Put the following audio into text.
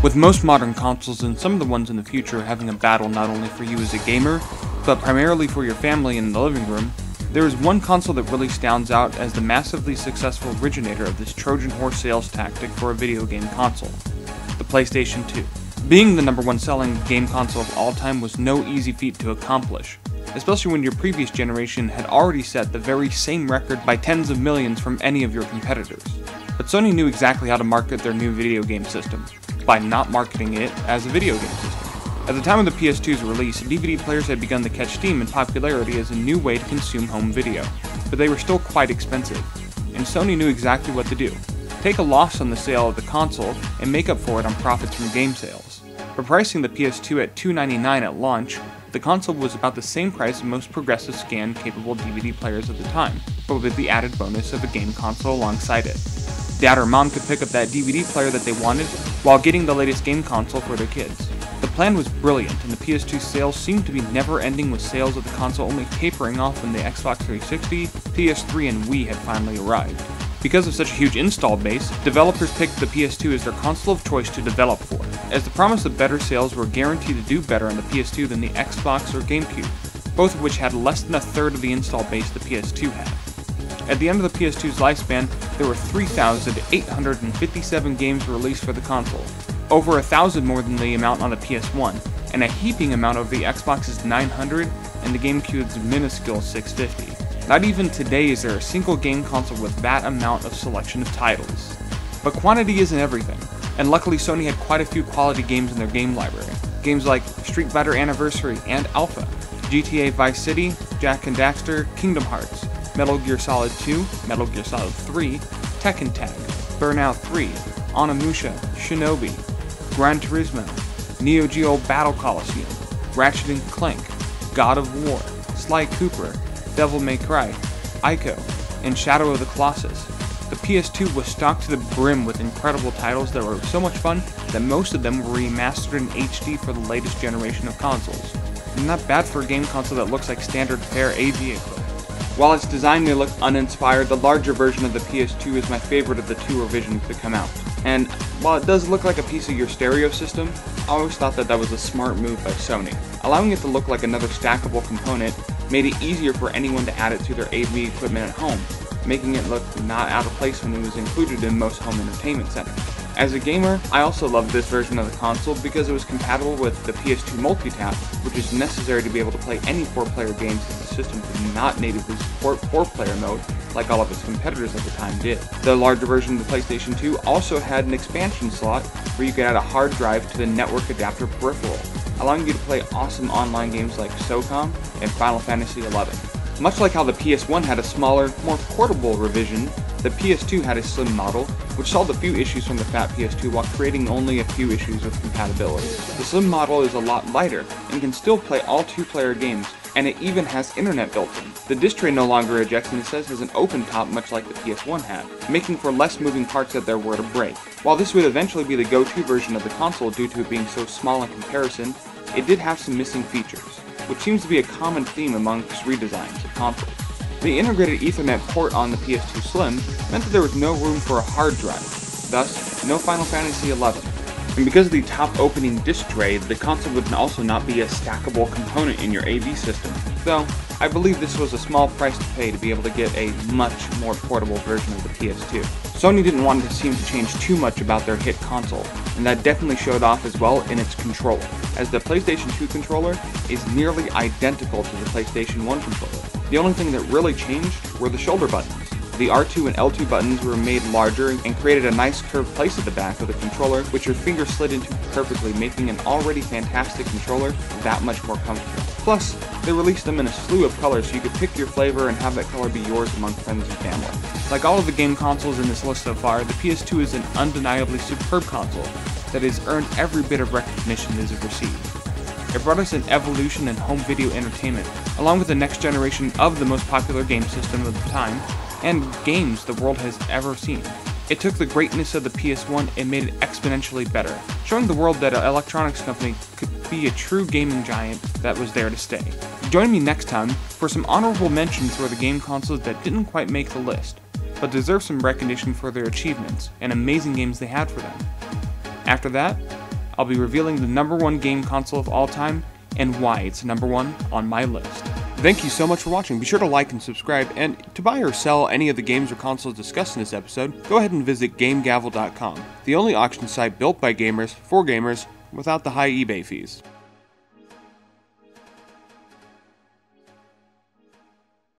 With most modern consoles and some of the ones in the future having a battle not only for you as a gamer, but primarily for your family in the living room, there is one console that really stands out as the massively successful originator of this Trojan horse sales tactic for a video game console, the PlayStation 2. Being the #1 selling game console of all time was no easy feat to accomplish, especially when your previous generation had already set the very same record by tens of millions from any of your competitors. But Sony knew exactly how to market their new video game system, by not marketing it as a video game system. At the time of the PS2's release, DVD players had begun to catch steam in popularity as a new way to consume home video, but they were still quite expensive, and Sony knew exactly what to do. Take a loss on the sale of the console and make up for it on profits from game sales. For pricing the PS2 at $299 at launch, the console was about the same price as most progressive scan-capable DVD players at the time, but with the added bonus of a game console alongside it. Dad or mom could pick up that DVD player that they wanted while getting the latest game console for their kids. The plan was brilliant, and the PS2 sales seemed to be never-ending, with sales of the console only tapering off when the Xbox 360, PS3, and Wii had finally arrived. Because of such a huge install base, developers picked the PS2 as their console of choice to develop for, as the promise of better sales were guaranteed to do better on the PS2 than the Xbox or GameCube, both of which had less than a third of the install base the PS2 had. At the end of the PS2's lifespan, there were 3,857 games released for the console, over 1,000 more than the amount on the PS1, and a heaping amount of the Xbox's 900 and the GameCube's minuscule 650. Not even today is there a single game console with that amount of selection of titles. But quantity isn't everything, and luckily Sony had quite a few quality games in their game library. Games like Street Fighter Anniversary and Alpha, GTA Vice City, Jak and Daxter, Kingdom Hearts, Metal Gear Solid 2, Metal Gear Solid 3, Tekken Tag, Burnout 3, Onimusha, Shinobi, Gran Turismo, Neo Geo Battle Coliseum, Ratchet & Clank, God of War, Sly Cooper, Devil May Cry, Ico, and Shadow of the Colossus. The PS2 was stocked to the brim with incredible titles that were so much fun that most of them were remastered in HD for the latest generation of consoles. And not bad for a game console that looks like standard fare AV equipment. While its design may look uninspired, the larger version of the PS2 is my favorite of the two revisions to come out. And while it does look like a piece of your stereo system, I always thought that was a smart move by Sony. Allowing it to look like another stackable component made it easier for anyone to add it to their AV equipment at home, making it look not out of place when it was included in most home entertainment centers. As a gamer, I also loved this version of the console because it was compatible with the PS2 multitap, which is necessary to be able to play any 4-player games as the system did not natively support 4-player mode like all of its competitors at the time did. The larger version of the PlayStation 2 also had an expansion slot where you could add a hard drive to the network adapter peripheral, allowing you to play awesome online games like SOCOM and Final Fantasy XI. Much like how the PS1 had a smaller, more portable revision, the PS2 had a slim model, which solved a few issues from the fat PS2 while creating only a few issues with compatibility. The slim model is a lot lighter, and can still play all 2-player games, and it even has internet built in. The disc tray no longer ejects, and it says has an open top much like the PS1 had, making for less moving parts if there were to break. While this would eventually be the go-to version of the console due to it being so small in comparison, it did have some missing features, which seems to be a common theme amongst redesigns of consoles. The integrated Ethernet port on the PS2 Slim meant that there was no room for a hard drive, thus no Final Fantasy XI. And because of the top opening disc tray, the console would also not be a stackable component in your AV system, though I believe this was a small price to pay to be able to get a much more portable version of the PS2. Sony didn't want to seem to change too much about their hit console, and that definitely showed off as well in its controller, as the PlayStation 2 controller is nearly identical to the PlayStation 1 controller. The only thing that really changed were the shoulder buttons. The R2 and L2 buttons were made larger and created a nice curved place at the back of the controller, which your finger slid into perfectly, making an already fantastic controller that much more comfortable. Plus, they released them in a slew of colors so you could pick your flavor and have that color be yours among friends and family. Like all of the game consoles in this list so far, the PS2 is an undeniably superb console that has earned every bit of recognition it has received. It brought us an evolution in home video entertainment, along with the next generation of the most popular game system of the time, and games the world has ever seen. It took the greatness of the PS1 and made it exponentially better, showing the world that an electronics company could be a true gaming giant that was there to stay. Join me next time for some honorable mentions for the game consoles that didn't quite make the list, but deserve some recognition for their achievements and amazing games they had for them. After that, I'll be revealing the #1 game console of all time and why it's #1 on my list. Thank you so much for watching. Be sure to like and subscribe, and to buy or sell any of the games or consoles discussed in this episode, go ahead and visit GameGavel.com, the only auction site built by gamers for gamers without the high eBay fees.